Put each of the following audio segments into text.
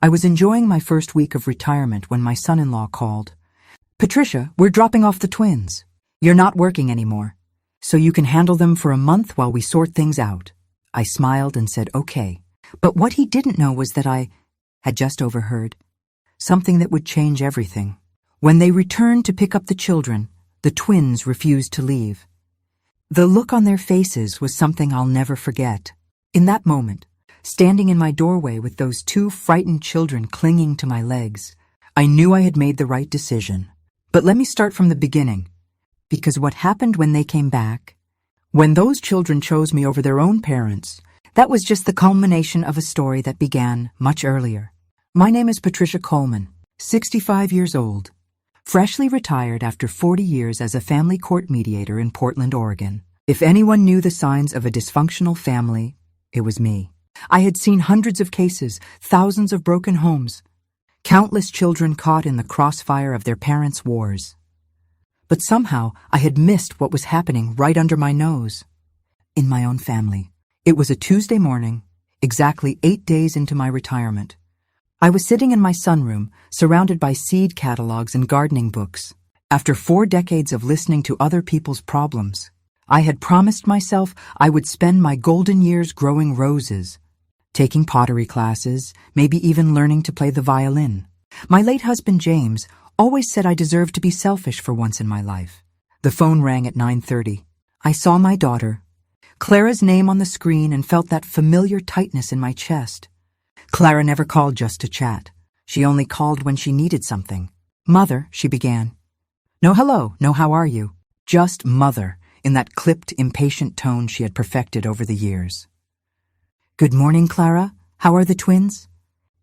I was enjoying my first week of retirement when my son-in-law called. "Patricia, we're dropping off the twins. You're not working anymore, so you can handle them for a month while we sort things out." I smiled and said, "Okay." But what he didn't know was that I had just overheard something that would change everything. When they returned to pick up the children, the twins refused to leave. The look on their faces was something I'll never forget. In that moment, standing in my doorway with those two frightened children clinging to my legs, I knew I had made the right decision. But let me start from the beginning, because what happened when they came back, when those children chose me over their own parents, that was just the culmination of a story that began much earlier. My name is Patricia Coleman, 65 years old, freshly retired after 40 years as a family court mediator in Portland, Oregon. If anyone knew the signs of a dysfunctional family, it was me. I had seen hundreds of cases, thousands of broken homes, countless children caught in the crossfire of their parents' wars. But somehow I had missed what was happening right under my nose. In my own family. It was a Tuesday morning, exactly 8 days into my retirement. I was sitting in my sunroom, surrounded by seed catalogs and gardening books. After 4 decades of listening to other people's problems, I had promised myself I would spend my golden years growing roses, taking pottery classes, maybe even learning to play the violin. My late husband James always said I deserved to be selfish for once in my life. The phone rang at 9:30. I saw my daughter, Clara's name on the screen, and felt that familiar tightness in my chest. Clara never called just to chat. She only called when she needed something. "Mother," she began. No hello, no how are you. Just mother, in that clipped, impatient tone she had perfected over the years. "Good morning, Clara. How are the twins?"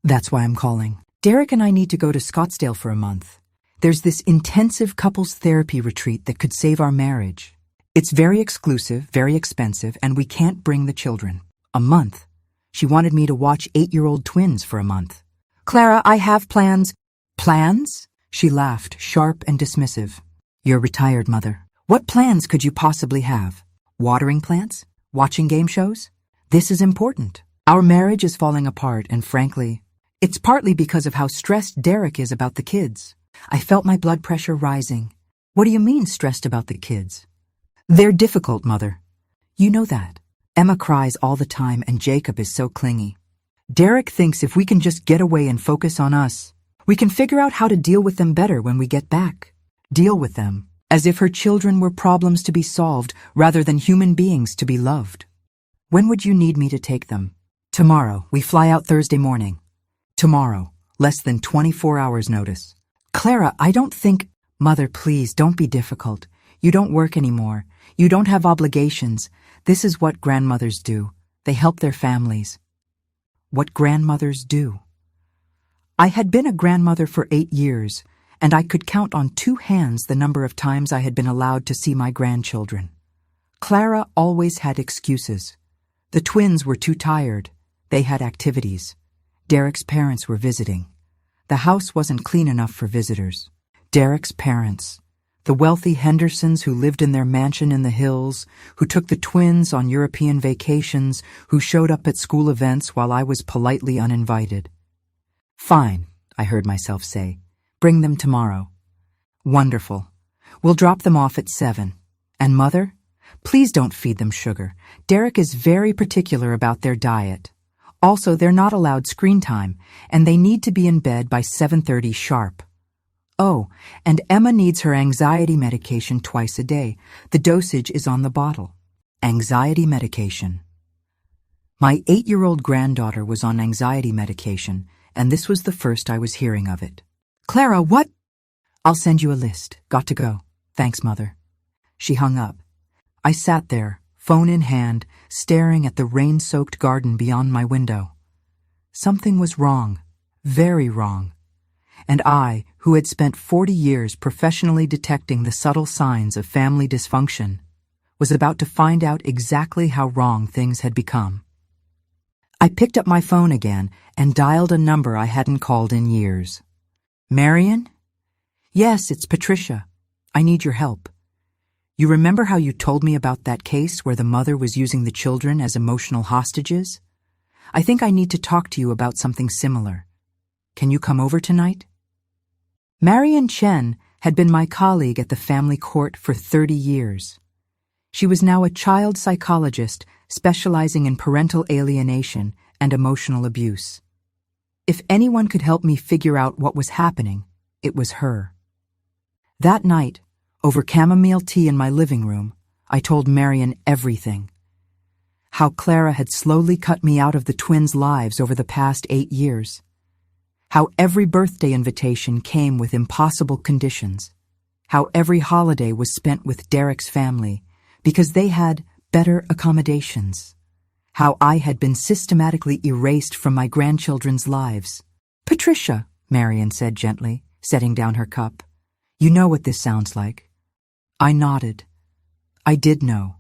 "That's why I'm calling. Derek and I need to go to Scottsdale for a month. There's this intensive couples therapy retreat that could save our marriage. It's very exclusive, very expensive, and we can't bring the children. A month. She wanted me to watch 8-year-old twins for a month." "Clara, I have plans." "Plans?" She laughed, sharp and dismissive. "You're retired, Mother. What plans could you possibly have? Watering plants? Watching game shows? This is important. Our marriage is falling apart, and frankly, it's partly because of how stressed Derek is about the kids." I felt my blood pressure rising. "What do you mean, stressed about the kids?" "They're difficult, Mother. You know that. Emma cries all the time and Jacob is so clingy. Derek thinks if we can just get away and focus on us, we can figure out how to deal with them better when we get back. Deal with them, as if her children were problems to be solved rather than human beings to be loved." "When would you need me to take them?" "Tomorrow. We fly out Thursday morning." "Tomorrow. Less than 24 hours notice." "Clara, I don't think—" "Mother, please, don't be difficult. You don't work anymore. You don't have obligations. This is what grandmothers do. They help their families." What grandmothers do. I had been a grandmother for 8 years, and I could count on 2 hands the number of times I had been allowed to see my grandchildren. Clara always had excuses. The twins were too tired. They had activities. Derek's parents were visiting. The house wasn't clean enough for visitors. Derek's parents. The wealthy Hendersons who lived in their mansion in the hills, who took the twins on European vacations, who showed up at school events while I was politely uninvited. "Fine," I heard myself say. "Bring them tomorrow." "Wonderful. We'll drop them off at 7. And Mother, please don't feed them sugar. Derek is very particular about their diet. Also, they're not allowed screen time, and they need to be in bed by 7:30 sharp. Oh, and Emma needs her anxiety medication twice a day. The dosage is on the bottle." Anxiety medication. My 8-year-old granddaughter was on anxiety medication, and this was the first I was hearing of it. "Clara, what?" "I'll send you a list. Got to go. Thanks, Mother." She hung up. I sat there, phone in hand, staring at the rain-soaked garden beyond my window. Something was wrong, very wrong. And I, who had spent 40 years professionally detecting the subtle signs of family dysfunction, was about to find out exactly how wrong things had become. I picked up my phone again and dialed a number I hadn't called in years. "Marion?" "Yes, it's Patricia. I need your help. You remember how you told me about that case where the mother was using the children as emotional hostages? I think I need to talk to you about something similar. Can you come over tonight? Marion Chen had been my colleague at the family court for 30 years. She was now a child psychologist specializing in parental alienation and emotional abuse. If anyone could help me figure out what was happening, it was her. That night, over chamomile tea in my living room, I told Marion everything. How Clara had slowly cut me out of the twins' lives over the past 8 years. How every birthday invitation came with impossible conditions. How every holiday was spent with Derek's family because they had better accommodations. How I had been systematically erased from my grandchildren's lives. "Patricia," Marion said gently, setting down her cup. "You know what this sounds like." I nodded. I did know.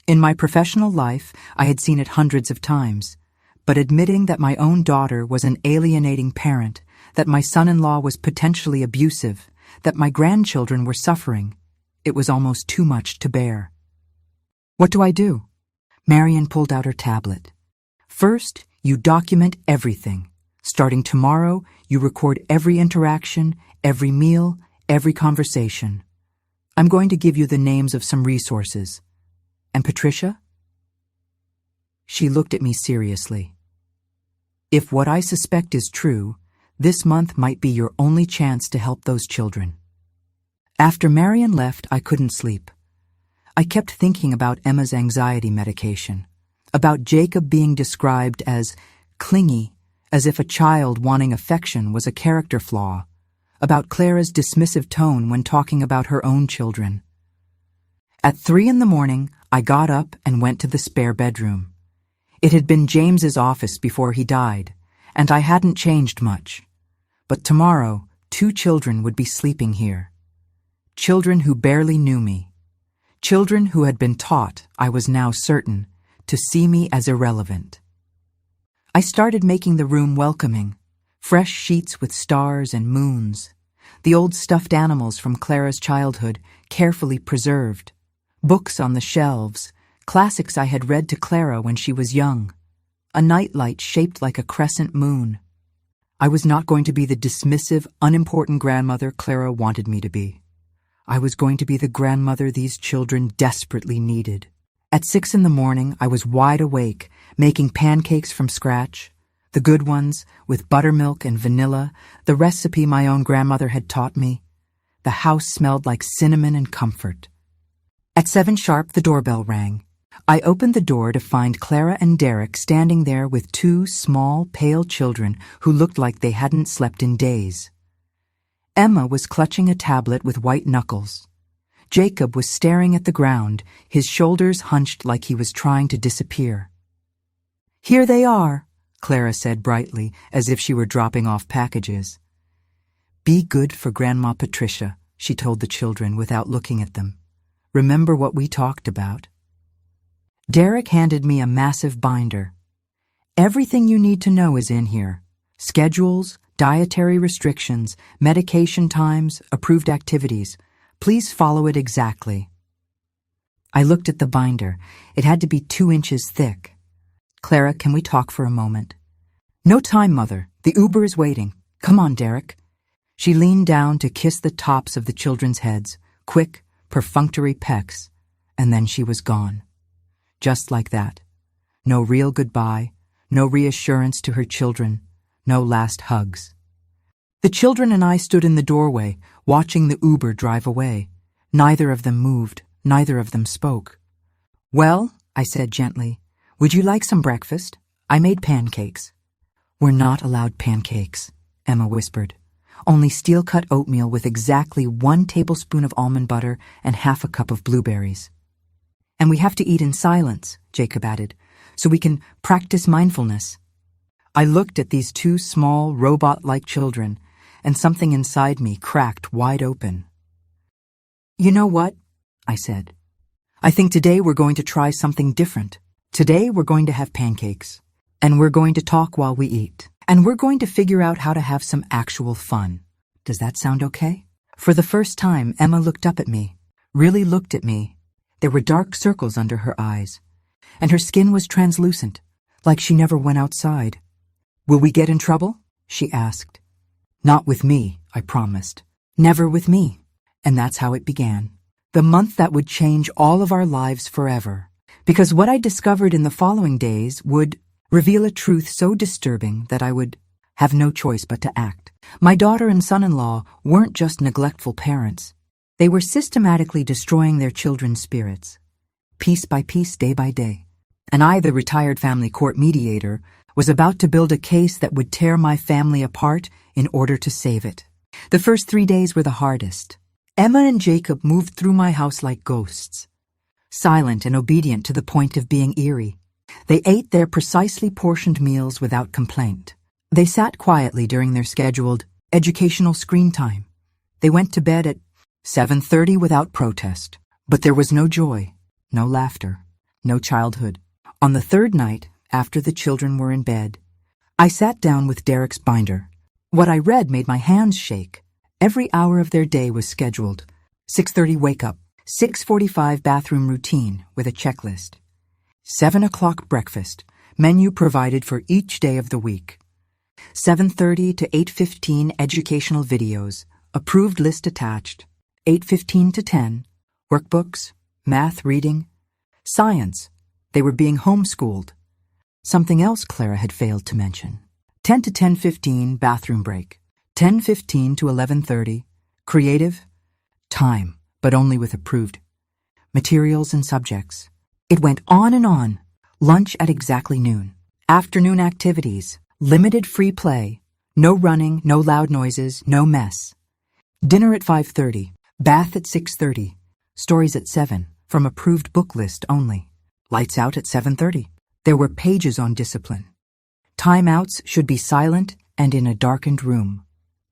In my professional life, I had seen it hundreds of times, but admitting that my own daughter was an alienating parent, that my son-in-law was potentially abusive, that my grandchildren were suffering, it was almost too much to bear. "What do I do?" Marion pulled out her tablet. "First, you document everything. Starting tomorrow, you record every interaction, every meal, every conversation. I'm going to give you the names of some resources. And Patricia?" She looked at me seriously. "If what I suspect is true, this month might be your only chance to help those children." After Marion left, I couldn't sleep. I kept thinking about Emma's anxiety medication, about Jacob being described as clingy, as if a child wanting affection was a character flaw, about Clara's dismissive tone when talking about her own children. At 3 a.m, I got up and went to the spare bedroom. It had been James's office before he died, and I hadn't changed much. But tomorrow, 2 children would be sleeping here. Children who barely knew me. Children who had been taught, I was now certain, to see me as irrelevant. I started making the room welcoming. Fresh sheets with stars and moons. The old stuffed animals from Clara's childhood, carefully preserved. Books on the shelves, classics I had read to Clara when she was young. A nightlight shaped like a crescent moon. I was not going to be the dismissive, unimportant grandmother Clara wanted me to be. I was going to be the grandmother these children desperately needed. At 6 a.m, I was wide awake, making pancakes from scratch. The good ones, with buttermilk and vanilla, the recipe my own grandmother had taught me. The house smelled like cinnamon and comfort. At 7 sharp, the doorbell rang. I opened the door to find Clara and Derek standing there with 2 small, pale children who looked like they hadn't slept in days. Emma was clutching a tablet with white knuckles. Jacob was staring at the ground, his shoulders hunched like he was trying to disappear. "Here they are," Clara said brightly, as if she were dropping off packages. "Be good for Grandma Patricia," she told the children without looking at them. "Remember what we talked about." Derek handed me a massive binder. "Everything you need to know is in here. Schedules, dietary restrictions, medication times, approved activities. Please follow it exactly." I looked at the binder. It had to be 2 inches thick. "Clara, can we talk for a moment?" "No time, Mother. The Uber is waiting. Come on, Derek." She leaned down to kiss the tops of the children's heads, quick, perfunctory pecks, and then she was gone. Just like that. No real goodbye, no reassurance to her children, no last hugs. The children and I stood in the doorway, watching the Uber drive away. Neither of them moved, neither of them spoke. "Well," I said gently, "would you like some breakfast? I made pancakes." "We're not allowed pancakes," Emma whispered. "Only steel-cut oatmeal with exactly 1 tablespoon of almond butter and half a cup of blueberries." "And we have to eat in silence," Jacob added, "so we can practice mindfulness." I looked at these 2 small, robot-like children, and something inside me cracked wide open. "You know what?" I said. "I think today we're going to try something different. Today we're going to have pancakes. And we're going to talk while we eat. And we're going to figure out how to have some actual fun. Does that sound okay?" For the first time, Emma looked up at me, really looked at me. There were dark circles under her eyes, and her skin was translucent, like she never went outside. "Will we get in trouble?" she asked. Not with me, I promised. Never with me. And that's how it began. The month that would change all of our lives forever. Because what I discovered in the following days would reveal a truth so disturbing that I would have no choice but to act. My daughter and son-in-law weren't just neglectful parents. They were systematically destroying their children's spirits, piece by piece, day by day. And I, the retired family court mediator, was about to build a case that would tear my family apart in order to save it. The first 3 days were the hardest. Emma and Jacob moved through my house like ghosts, silent and obedient to the point of being eerie. They ate their precisely portioned meals without complaint. They sat quietly during their scheduled educational screen time. They went to bed at 7:30 without protest. But there was no joy, no laughter, no childhood. On the third night, after the children were in bed, I sat down with Derek's binder. What I read made my hands shake. Every hour of their day was scheduled. 6:30 wake up, 6:45 bathroom routine with a checklist. 7 o'clock breakfast, menu provided for each day of the week. 7:30 to 8:15 educational videos, approved list attached. 8:15 to 10, workbooks, math, reading, science. They were being homeschooled. Something else Clara had failed to mention. 10 to 10:15 bathroom break. 10:15 to 11:30, creative, time, but only with approved materials and subjects. It went on and on. Lunch at exactly noon. Afternoon activities, limited free play, no running, no loud noises, no mess. Dinner at 5:30, bath at 6:30, stories at 7, from approved book list only. Lights out at 7:30. There were pages on discipline. Timeouts should be silent and in a darkened room.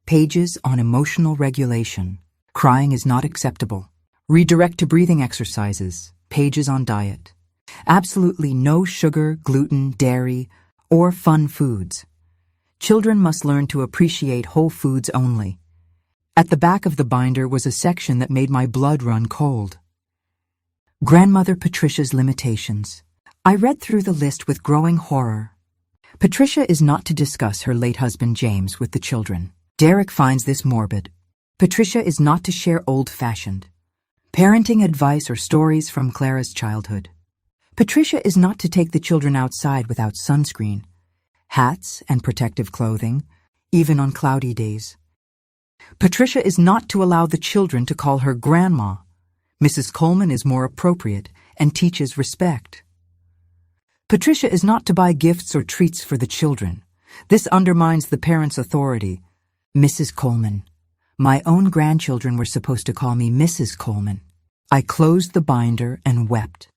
Pages on emotional regulation. Crying is not acceptable. Redirect to breathing exercises. Pages on diet. Absolutely no sugar, gluten, dairy, or fun foods. Children must learn to appreciate whole foods only. At the back of the binder was a section that made my blood run cold. Grandmother Patricia's limitations. I read through the list with growing horror. Patricia is not to discuss her late husband James with the children. Derek finds this morbid. Patricia is not to share old-fashioned parenting advice or stories from Clara's childhood. Patricia is not to take the children outside without sunscreen, hats, and protective clothing, even on cloudy days. Patricia is not to allow the children to call her grandma. Mrs. Coleman is more appropriate and teaches respect. Patricia is not to buy gifts or treats for the children. This undermines the parents' authority. Mrs. Coleman. My own grandchildren were supposed to call me Mrs. Coleman. I closed the binder and wept.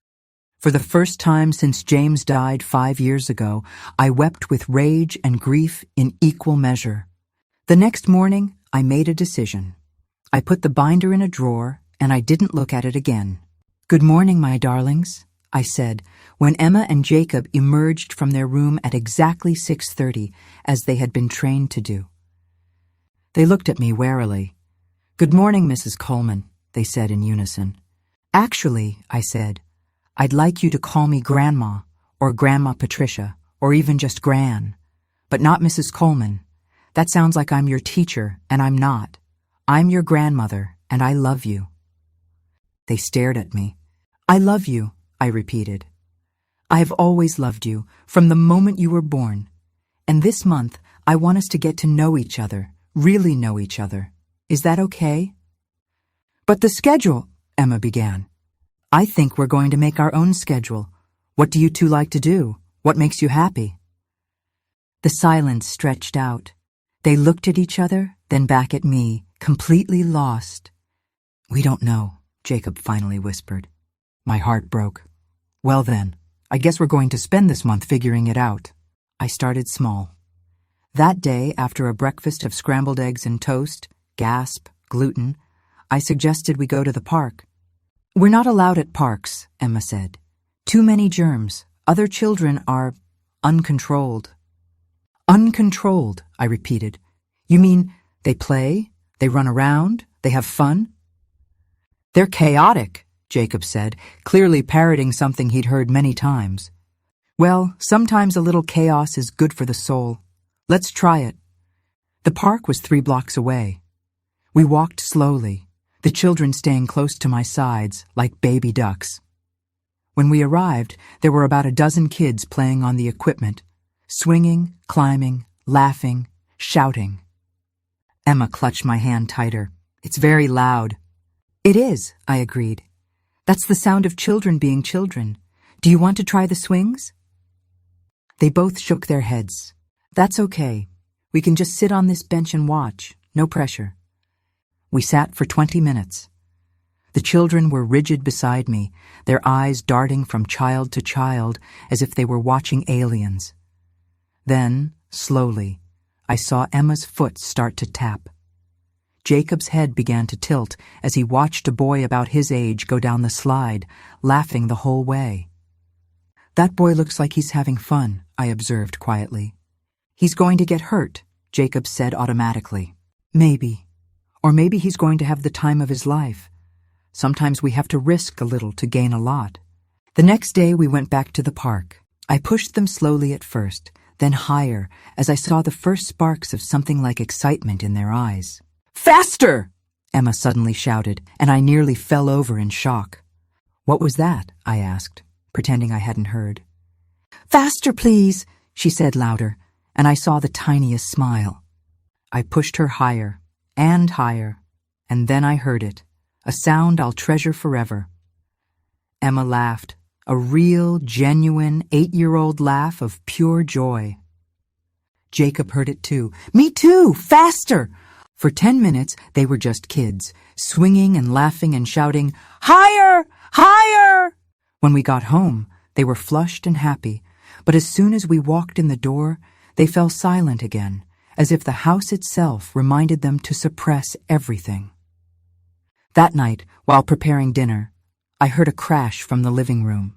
For the first time since James died 5 years ago, I wept with rage and grief in equal measure. The next morning, I made a decision. I put the binder in a drawer, and I didn't look at it again. Good morning, my darlings, I said, when Emma and Jacob emerged from their room at exactly 6:30, as they had been trained to do. They looked at me warily. Good morning, Mrs. Coleman, they said in unison. Actually, I said, I'd like you to call me Grandma, or Grandma Patricia, or even just Gran, but not Mrs. Coleman. That sounds like I'm your teacher, and I'm not. I'm your grandmother, and I love you. They stared at me. I love you, I repeated. I have always loved you, from the moment you were born. And this month, I want us to get to know each other, really know each other. Is that okay? But the schedule, Emma began. I think we're going to make our own schedule. What do you two like to do? What makes you happy? The silence stretched out. They looked at each other, then back at me, completely lost. We don't know, Jacob finally whispered. My heart broke. Well then, I guess we're going to spend this month figuring it out. I started small. That day, after a breakfast of scrambled eggs and toast, gasp, gluten, I suggested we go to the park. We're not allowed at parks, Emma said. Too many germs. Other children are uncontrolled. Uncontrolled, I repeated. You mean they play, they run around, they have fun? They're chaotic, Jacob said, clearly parroting something he'd heard many times. Well, sometimes a little chaos is good for the soul. Let's try it. The park was 3 blocks away. We walked slowly, the children staying close to my sides like baby ducks. When we arrived, there were about a dozen kids playing on the equipment, swinging, climbing, laughing, shouting. Emma clutched my hand tighter. "It's very loud." "It is," I agreed. "That's the sound of children being children. Do you want to try the swings?" They both shook their heads. "That's okay. We can just sit on this bench and watch. No pressure." We sat for 20 minutes. The children were rigid beside me, their eyes darting from child to child as if they were watching aliens. Then, slowly, I saw Emma's foot start to tap. Jacob's head began to tilt as he watched a boy about his age go down the slide, laughing the whole way. "That boy looks like he's having fun," I observed quietly. "He's going to get hurt," Jacob said automatically. "Maybe. Or maybe he's going to have the time of his life. Sometimes we have to risk a little to gain a lot." The next day we went back to the park. I pushed them slowly at first, then higher as I saw the first sparks of something like excitement in their eyes. "Faster!" Emma suddenly shouted, and I nearly fell over in shock. "What was that?" I asked, pretending I hadn't heard. "Faster, please," she said louder, and I saw the tiniest smile. I pushed her higher, and then I heard it, a sound I'll treasure forever. Emma laughed, a real, genuine 8-year-old laugh of pure joy. Jacob heard it too. "Me too! Faster!" For 10 minutes, they were just kids, swinging and laughing and shouting, "Higher! Higher!" When we got home, they were flushed and happy, but as soon as we walked in the door, they fell silent again, as if the house itself reminded them to suppress everything. That night, while preparing dinner, I heard a crash from the living room.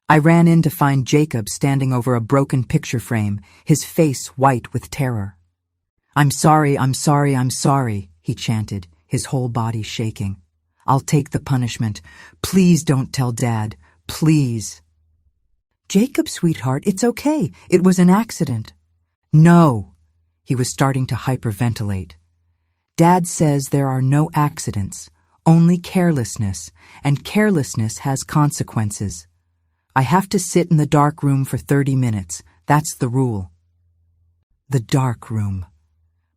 I ran in to find Jacob standing over a broken picture frame, his face white with terror. I'm sorry, he chanted, his whole body shaking. "I'll take the punishment. Please don't tell Dad. Please." "Jacob, sweetheart, it's okay. It was an accident." "No." He was starting to hyperventilate. "Dad says there are no accidents, only carelessness, and carelessness has consequences. I have to sit in the dark room for 30 minutes. That's the rule." The dark room.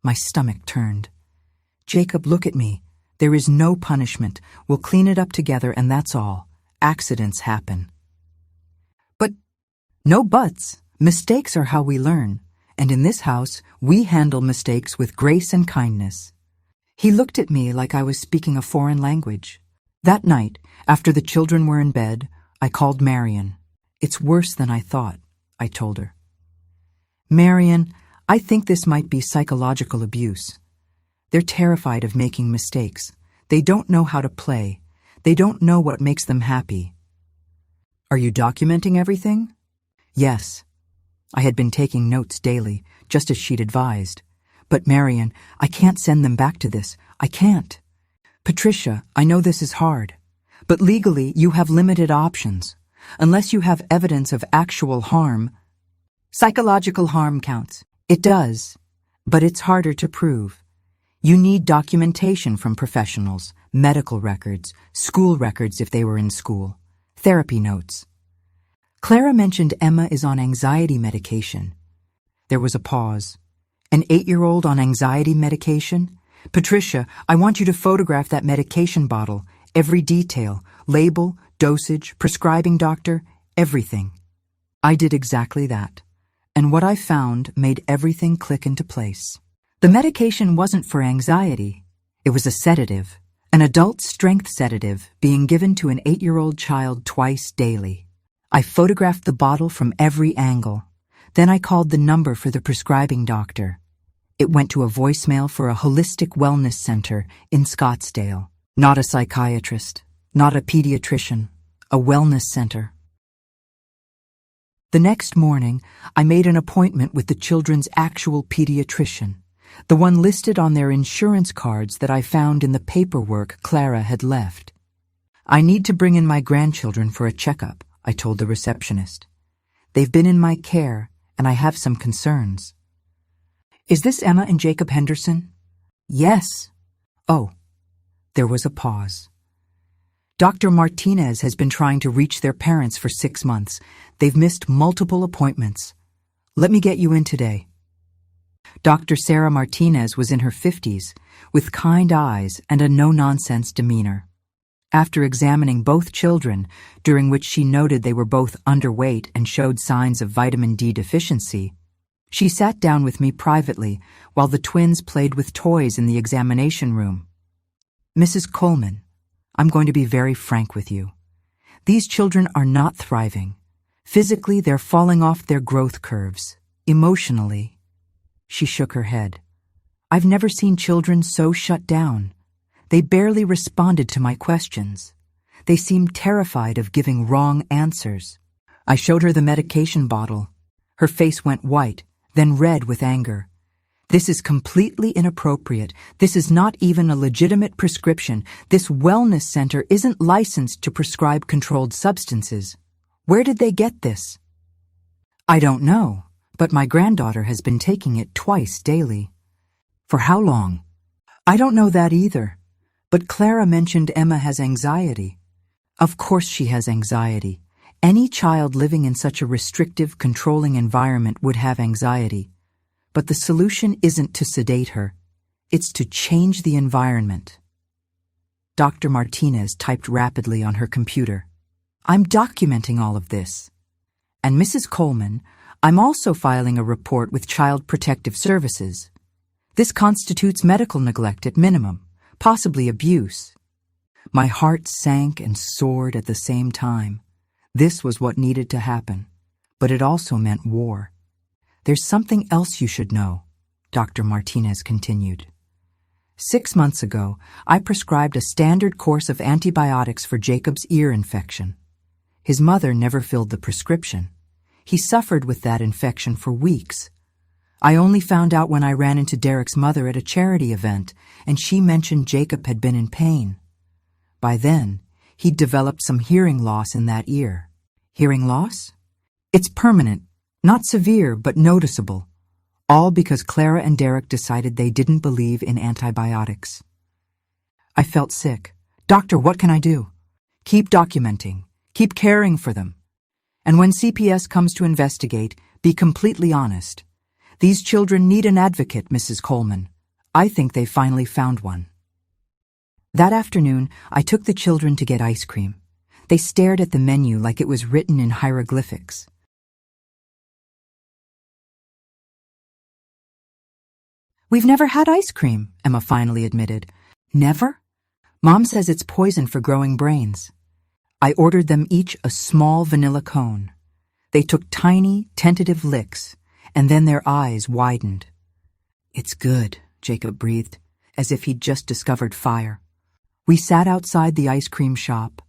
My stomach turned. "Jacob, look at me. There is no punishment. We'll clean it up together and that's all. Accidents happen." "But no buts. Mistakes are how we learn. And in this house, we handle mistakes with grace and kindness." He looked at me like I was speaking a foreign language. That night, after the children were in bed, I called Marion. "It's worse than I thought," I told her. "Marion, I think this might be psychological abuse. They're terrified of making mistakes. They don't know how to play. They don't know what makes them happy." "Are you documenting everything?" "Yes." I had been taking notes daily, just as she'd advised. "But Marion, I can't send them back to this. I can't." "Patricia, I know this is hard. But legally, you have limited options. Unless you have evidence of actual harm." "Psychological harm counts." "It does. But it's harder to prove. You need documentation from professionals, medical records, school records if they were in school, therapy notes." Clara mentioned Emma is on anxiety medication. There was a pause. "An 8-year-old on anxiety medication? Patricia, I want you to photograph that medication bottle, every detail, label, dosage, prescribing doctor, everything." I did exactly that, and what I found made everything click into place. The medication wasn't for anxiety. It was a sedative, an adult strength sedative being given to an 8-year-old child twice daily. I photographed the bottle from every angle. Then I called the number for the prescribing doctor. It went to a voicemail for a holistic wellness center in Scottsdale. Not a psychiatrist, not a pediatrician, a wellness center. The next morning, I made an appointment with the children's actual pediatrician, the one listed on their insurance cards that I found in the paperwork Clara had left. "I need to bring in my grandchildren for a checkup," I told the receptionist. "They've been in my care, and I have some concerns." Is this Emma and Jacob Henderson? Yes. Oh, there was a pause. Dr. Martinez has been trying to reach their parents for 6 months. They've missed multiple appointments. Let me get you in today. Dr. Sarah Martinez was in her 50s, with kind eyes and a no-nonsense demeanor. After examining both children, during which she noted they were both underweight and showed signs of vitamin D deficiency, she sat down with me privately while the twins played with toys in the examination room. Mrs. Coleman, I'm going to be very frank with you. These children are not thriving. Physically, they're falling off their growth curves. Emotionally, she shook her head. I've never seen children so shut down. They barely responded to my questions. They seemed terrified of giving wrong answers. I showed her the medication bottle. Her face went white, then red with anger. This is completely inappropriate. This is not even a legitimate prescription. This wellness center isn't licensed to prescribe controlled substances. Where did they get this? I don't know, but my granddaughter has been taking it twice daily. For how long? I don't know that either. But Clara mentioned Emma has anxiety. Of course she has anxiety. Any child living in such a restrictive, controlling environment would have anxiety. But the solution isn't to sedate her. It's to change the environment. Dr. Martinez typed rapidly on her computer. I'm documenting all of this. And Mrs. Coleman, I'm also filing a report with Child Protective Services. This constitutes medical neglect at minimum, possibly abuse. My heart sank and soared at the same time. This was what needed to happen, but it also meant war. There's something else you should know, Dr. Martinez continued. 6 months ago, I prescribed a standard course of antibiotics for Jacob's ear infection. His mother never filled the prescription. He suffered with that infection for weeks. I only found out when I ran into Derek's mother at a charity event, and she mentioned Jacob had been in pain. By then, he'd developed some hearing loss in that ear. Hearing loss? It's permanent, not severe, but noticeable. All because Clara and Derek decided they didn't believe in antibiotics. I felt sick. Doctor, what can I do? Keep documenting. Keep caring for them. And when CPS comes to investigate, be completely honest. These children need an advocate, Mrs. Coleman. I think they finally found one. That afternoon, I took the children to get ice cream. They stared at the menu like it was written in hieroglyphics. We've never had ice cream, Emma finally admitted. Never? Mom says it's poison for growing brains. I ordered them each a small vanilla cone. They took tiny, tentative licks, and then their eyes widened. It's good, Jacob breathed, as if he'd just discovered fire. We sat outside the ice cream shop,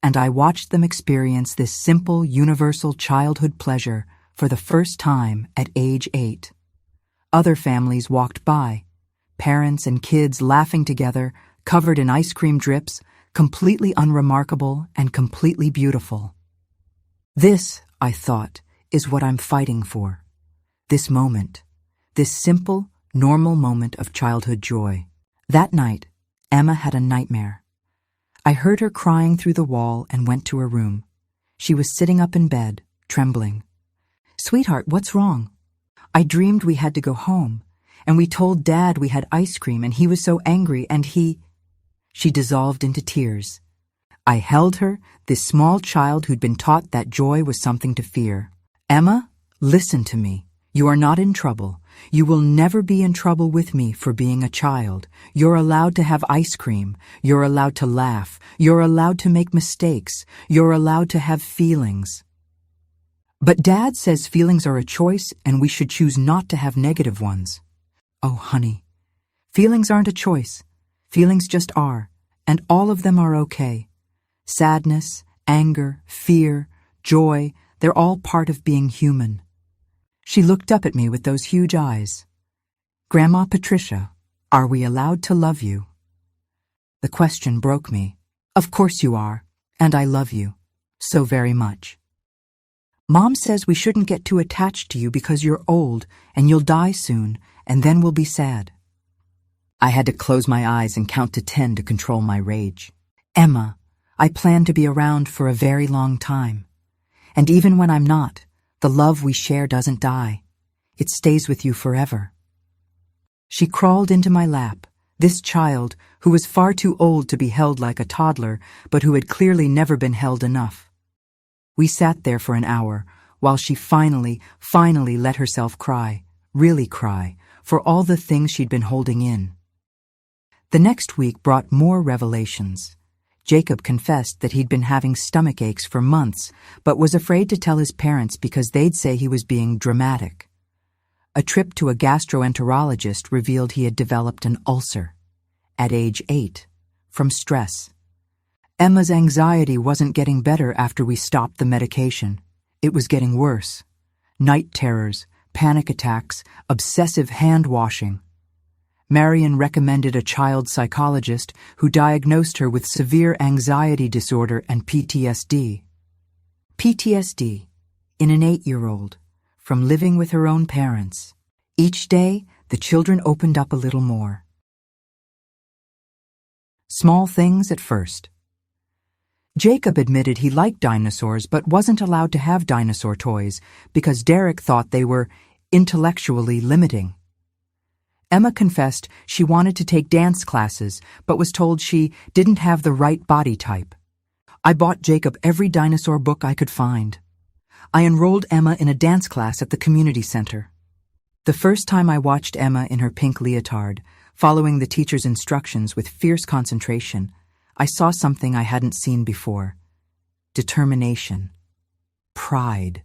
and I watched them experience this simple, universal childhood pleasure for the first time at age 8. Other families walked by, parents and kids laughing together, covered in ice cream drips, completely unremarkable and completely beautiful. This, I thought, is what I'm fighting for. This moment, this simple, normal moment of childhood joy. That night, Emma had a nightmare. I heard her crying through the wall and went to her room. She was sitting up in bed, trembling. Sweetheart, what's wrong? I dreamed we had to go home, and we told Dad we had ice cream, and he was so angry, and he... She dissolved into tears. I held her, this small child who'd been taught that joy was something to fear. Emma, listen to me. You are not in trouble. You will never be in trouble with me for being a child. You're allowed to have ice cream. You're allowed to laugh. You're allowed to make mistakes. You're allowed to have feelings. But Dad says feelings are a choice and we should choose not to have negative ones. Oh, honey, feelings aren't a choice. Feelings just are, and all of them are okay. Sadness, anger, fear, joy, they're all part of being human. She looked up at me with those huge eyes. Grandma Patricia, are we allowed to love you? The question broke me. Of course you are, and I love you, so very much. Mom says we shouldn't get too attached to you because you're old and you'll die soon, and then we'll be sad. I had to close my eyes and count to 10 to control my rage. Emma, I plan to be around for a very long time. And even when I'm not, the love we share doesn't die. It stays with you forever. She crawled into my lap, this child who was far too old to be held like a toddler, but who had clearly never been held enough. We sat there for an hour, while she finally let herself cry, really cry, for all the things she'd been holding in. The next week brought more revelations. Jacob confessed that he'd been having stomach aches for months, but was afraid to tell his parents because they'd say he was being dramatic. A trip to a gastroenterologist revealed he had developed an ulcer, at age 8, from stress. Emma's anxiety wasn't getting better after we stopped the medication. It was getting worse. Night terrors, panic attacks, obsessive hand-washing. Marion recommended a child psychologist who diagnosed her with severe anxiety disorder and PTSD. PTSD, in an 8-year-old, from living with her own parents. Each day, the children opened up a little more. Small things at first. Jacob admitted he liked dinosaurs but wasn't allowed to have dinosaur toys because Derek thought they were intellectually limiting. Emma confessed she wanted to take dance classes but was told she didn't have the right body type. I bought Jacob every dinosaur book I could find. I enrolled Emma in a dance class at the community center. The first time I watched Emma in her pink leotard, following the teacher's instructions with fierce concentration, I saw something I hadn't seen before. Determination. Pride.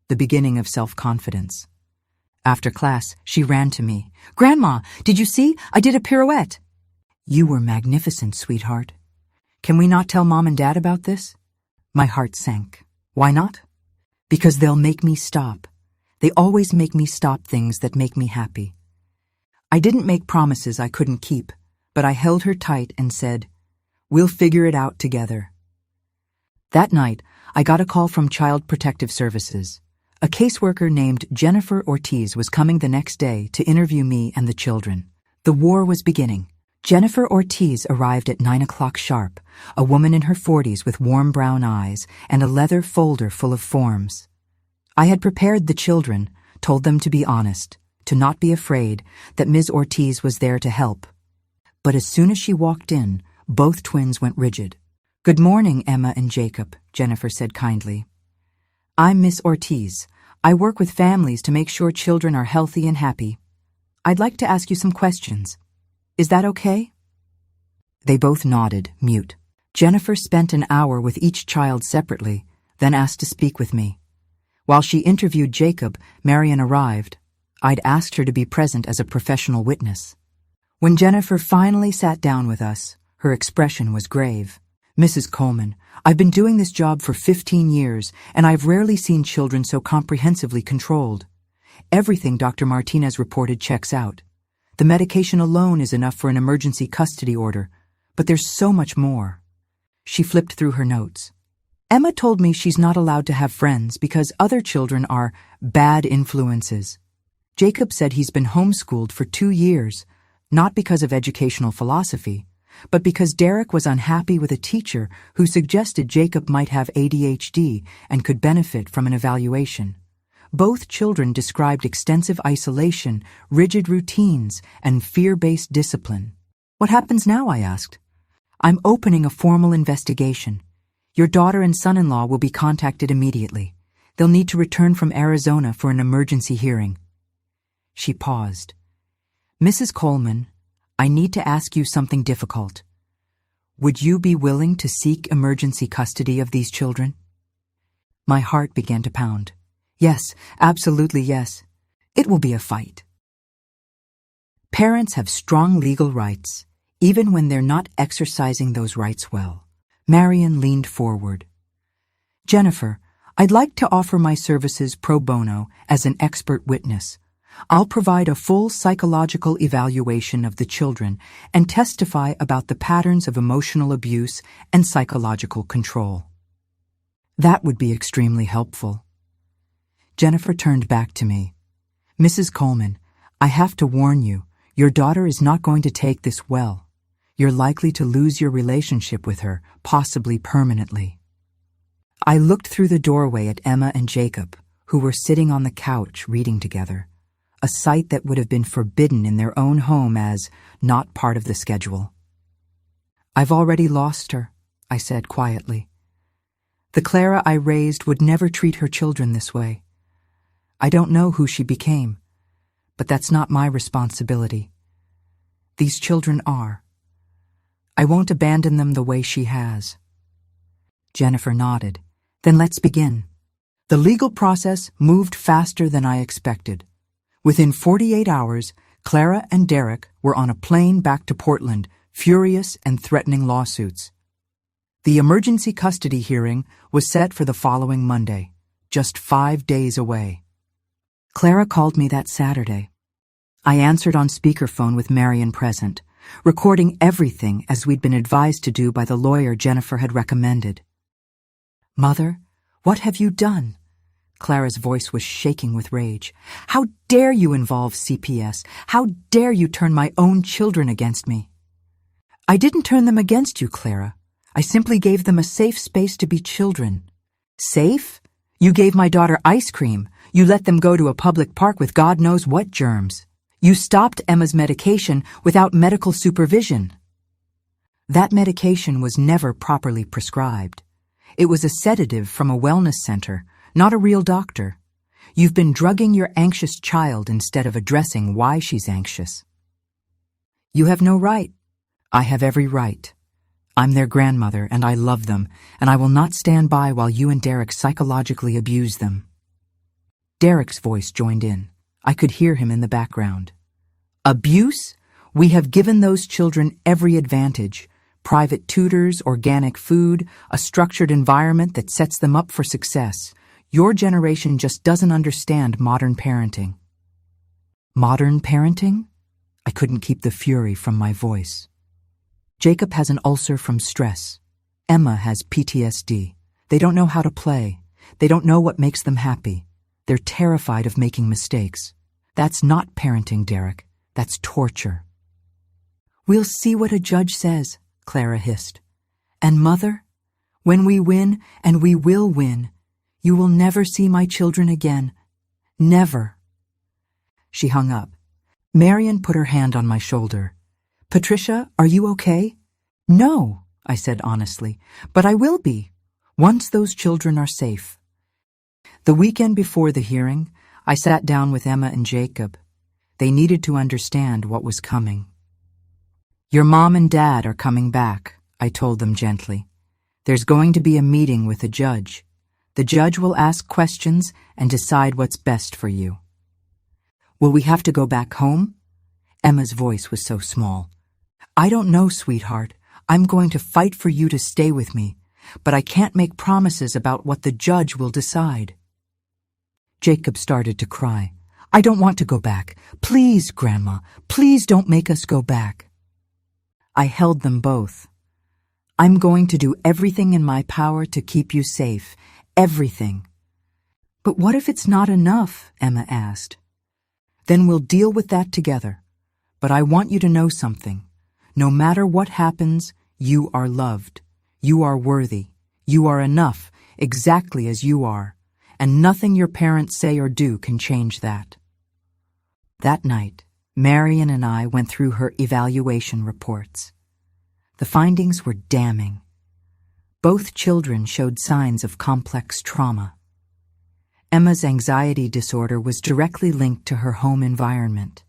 The beginning of self-confidence. After class, she ran to me. "Grandma, did you see? I did a pirouette." "You were magnificent, sweetheart. Can we not tell Mom and Dad about this?" My heart sank. Why not? Because they'll make me stop. They always make me stop things that make me happy. I didn't make promises I couldn't keep, but I held her tight and said, "We'll figure it out together." That night, I got a call from Child Protective Services. A caseworker named Jennifer Ortiz was coming the next day to interview me and the children. The war was beginning. Jennifer Ortiz arrived at 9 o'clock sharp, a woman in her 40s with warm brown eyes and a leather folder full of forms. I had prepared the children, told them to be honest, to not be afraid, that Ms. Ortiz was there to help. But as soon as she walked in, both twins went rigid. "Good morning, Emma and Jacob," Jennifer said kindly. "I'm Miss Ortiz. I work with families to make sure children are healthy and happy. I'd like to ask you some questions. Is that okay?" They both nodded, mute. Jennifer spent an hour with each child separately, then asked to speak with me. While she interviewed Jacob, Marion arrived. I'd asked her to be present as a professional witness. When Jennifer finally sat down with us, her expression was grave. "Mrs. Coleman, I've been doing this job for 15 years, and I've rarely seen children so comprehensively controlled. Everything Dr. Martinez reported checks out. The medication alone is enough for an emergency custody order, but there's so much more." She flipped through her notes. "Emma told me she's not allowed to have friends because other children are bad influences. Jacob said he's been homeschooled for 2 years, not because of educational philosophy, but because Derek was unhappy with a teacher who suggested Jacob might have ADHD and could benefit from an evaluation. Both children described extensive isolation, rigid routines, and fear-based discipline." "What happens now?" I asked. "I'm opening a formal investigation. Your daughter and son-in-law will be contacted immediately. They'll need to return from Arizona for an emergency hearing." She paused. "Mrs. Coleman, I need to ask you something difficult. Would you be willing to seek emergency custody of these children?" My heart began to pound. "Yes, absolutely yes. It will be a fight." Parents have strong legal rights, even when they're not exercising those rights well. Marion leaned forward. "Jennifer, I'd like to offer my services pro bono as an expert witness. I'll provide a full psychological evaluation of the children and testify about the patterns of emotional abuse and psychological control." "That would be extremely helpful." Jennifer turned back to me. "Mrs. Coleman, I have to warn you, your daughter is not going to take this well. You're likely to lose your relationship with her, possibly permanently. I looked through the doorway at Emma and Jacob, who were sitting on the couch reading together, a sight that would have been forbidden in their own home as not part of the schedule. I've already lost her, I said quietly. The Clara I raised would never treat her children this way. I don't know who she became, but that's not my responsibility. These children are. I won't abandon them the way she has. Jennifer nodded. Then let's begin. The legal process moved faster than I expected. Within 48 hours, Clara and Derek were on a plane back to Portland, furious and threatening lawsuits. The emergency custody hearing was set for the following Monday, just 5 days away. Clara called me that Saturday. I answered on speakerphone with Marion present, recording everything as we'd been advised to do by the lawyer Jennifer had recommended. Mother, what have you done? Clara's voice was shaking with rage. How dare you involve CPS? How dare you turn my own children against me? I didn't turn them against you, Clara. I simply gave them a safe space to be children. Safe? You gave my daughter ice cream. You let them go to a public park with God knows what germs. You stopped Emma's medication without medical supervision. That medication was never properly prescribed. It was a sedative from a wellness center, not a real doctor. You've been drugging your anxious child instead of addressing why she's anxious. You have no right. I have every right. I'm their grandmother, and I love them, and I will not stand by while you and Derek psychologically abuse them. Derek's voice joined in. I could hear him in the background. Abuse? We have given those children every advantage. Private tutors, organic food, a structured environment that sets them up for success. Your generation just doesn't understand modern parenting. Modern parenting? I couldn't keep the fury from my voice. Jacob has an ulcer from stress. Emma has PTSD. They don't know how to play. They don't know what makes them happy. They're terrified of making mistakes. That's not parenting, Derek. That's torture. We'll see what a judge says, Clara hissed. And Mother, when we win, and we will win, you will never see my children again. Never. She hung up. Marion put her hand on my shoulder. Patricia, are you okay? No, I said honestly, but I will be, once those children are safe. The weekend before the hearing, I sat down with Emma and Jacob. They needed to understand what was coming. Your mom and dad are coming back, I told them gently. There's going to be a meeting with the judge. The judge will ask questions and decide what's best for you. Will we have to go back home? Emma's voice was so small. I don't know, sweetheart. I'm going to fight for you to stay with me, but I can't make promises about what the judge will decide. Jacob started to cry. I don't want to go back. Please, Grandma, please don't make us go back. I held them both. I'm going to do everything in my power to keep you safe. Everything. But what if it's not enough? Emma asked. Then we'll deal with that together. But I want you to know something. No matter what happens, you are loved. You are worthy. You are enough, exactly as you are. And nothing your parents say or do can change that. That night, Marion and I went through her evaluation reports. The findings were damning. Both children showed signs of complex trauma. Emma's anxiety disorder was directly linked to her home environment.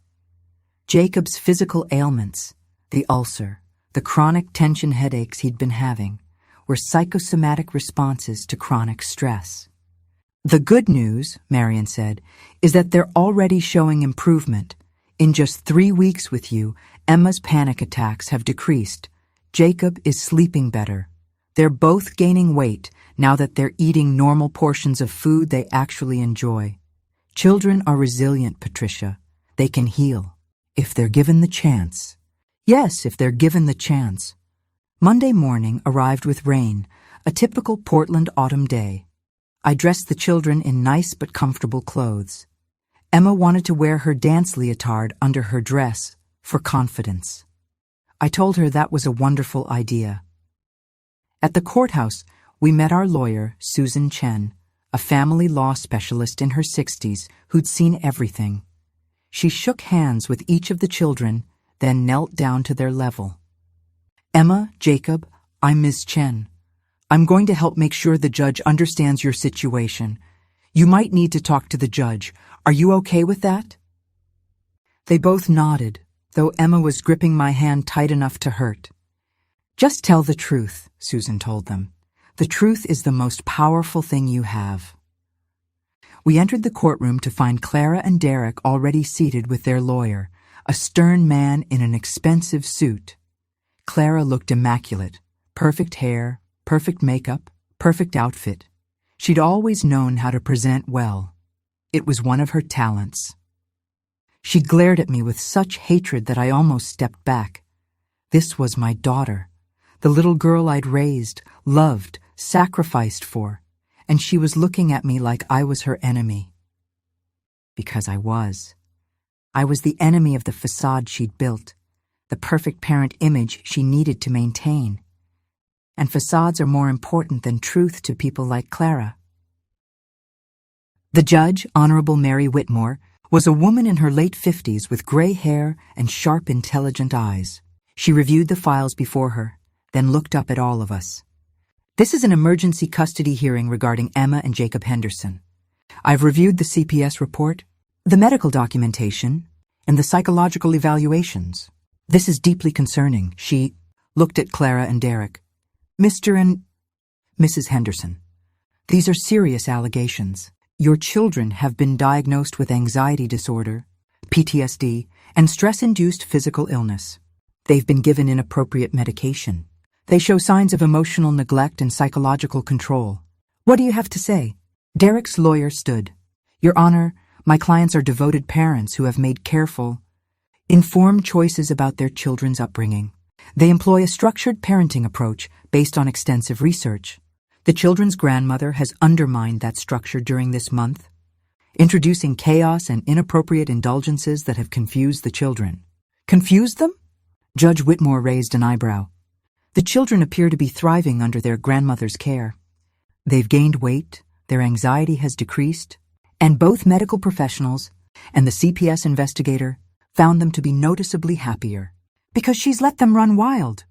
Jacob's physical ailments, the ulcer, the chronic tension headaches he'd been having, were psychosomatic responses to chronic stress. The good news, Marion said, is that they're already showing improvement. In just 3 weeks with you, Emma's panic attacks have decreased. Jacob is sleeping better. They're both gaining weight now that they're eating normal portions of food they actually enjoy. Children are resilient, Patricia. They can heal. If they're given the chance. Yes, if they're given the chance. Monday morning arrived with rain, a typical Portland autumn day. I dressed the children in nice but comfortable clothes. Emma wanted to wear her dance leotard under her dress for confidence. I told her that was a wonderful idea. At the courthouse, we met our lawyer, Susan Chen, a family law specialist in her 60s who'd seen everything. She shook hands with each of the children, then knelt down to their level. Emma, Jacob, I'm Ms. Chen. I'm going to help make sure the judge understands your situation. You might need to talk to the judge. Are you okay with that? They both nodded, though Emma was gripping my hand tight enough to hurt. Just tell the truth, Susan told them. The truth is the most powerful thing you have. We entered the courtroom to find Clara and Derek already seated with their lawyer, a stern man in an expensive suit. Clara looked immaculate, perfect hair, perfect makeup, perfect outfit. She'd always known how to present well. It was one of her talents. She glared at me with such hatred that I almost stepped back. This was my daughter, the little girl I'd raised, loved, sacrificed for, and she was looking at me like I was her enemy. Because I was. I was the enemy of the facade she'd built, the perfect parent image she needed to maintain. And facades are more important than truth to people like Clara. The judge, Honorable Mary Whitmore, was a woman in her late 50s with gray hair and sharp, intelligent eyes. She reviewed the files before her, then looked up at all of us. This is an emergency custody hearing regarding Emma and Jacob Henderson. I've reviewed the CPS report, the medical documentation, and the psychological evaluations. This is deeply concerning. She looked at Clara and Derek. Mr. and Mrs. Henderson, these are serious allegations. Your children have been diagnosed with anxiety disorder, PTSD, and stress-induced physical illness. They've been given inappropriate medication. They show signs of emotional neglect and psychological control. What do you have to say? Derek's lawyer stood. Your Honor, my clients are devoted parents who have made careful, informed choices about their children's upbringing. They employ a structured parenting approach based on extensive research. The children's grandmother has undermined that structure during this month, introducing chaos and inappropriate indulgences that have confused the children. Confused them? Judge Whitmore raised an eyebrow. The children appear to be thriving under their grandmother's care. They've gained weight, their anxiety has decreased, and both medical professionals and the CPS investigator found them to be noticeably happier. Because she's let them run wild.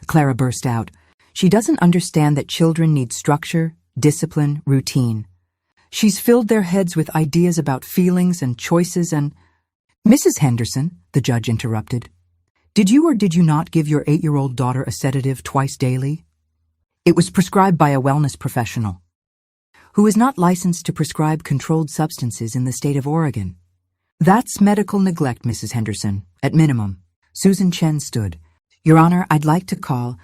Clara burst out. She doesn't understand that children need structure, discipline, routine. She's filled their heads with ideas about feelings and choices and— Mrs. Henderson, the judge interrupted, did you or did you not give your 8-year-old daughter a sedative twice daily? It was prescribed by a wellness professional, who is not licensed to prescribe controlled substances in the state of Oregon. That's medical neglect, Mrs. Henderson, at minimum. Susan Chen stood. Your Honor, I'd like to call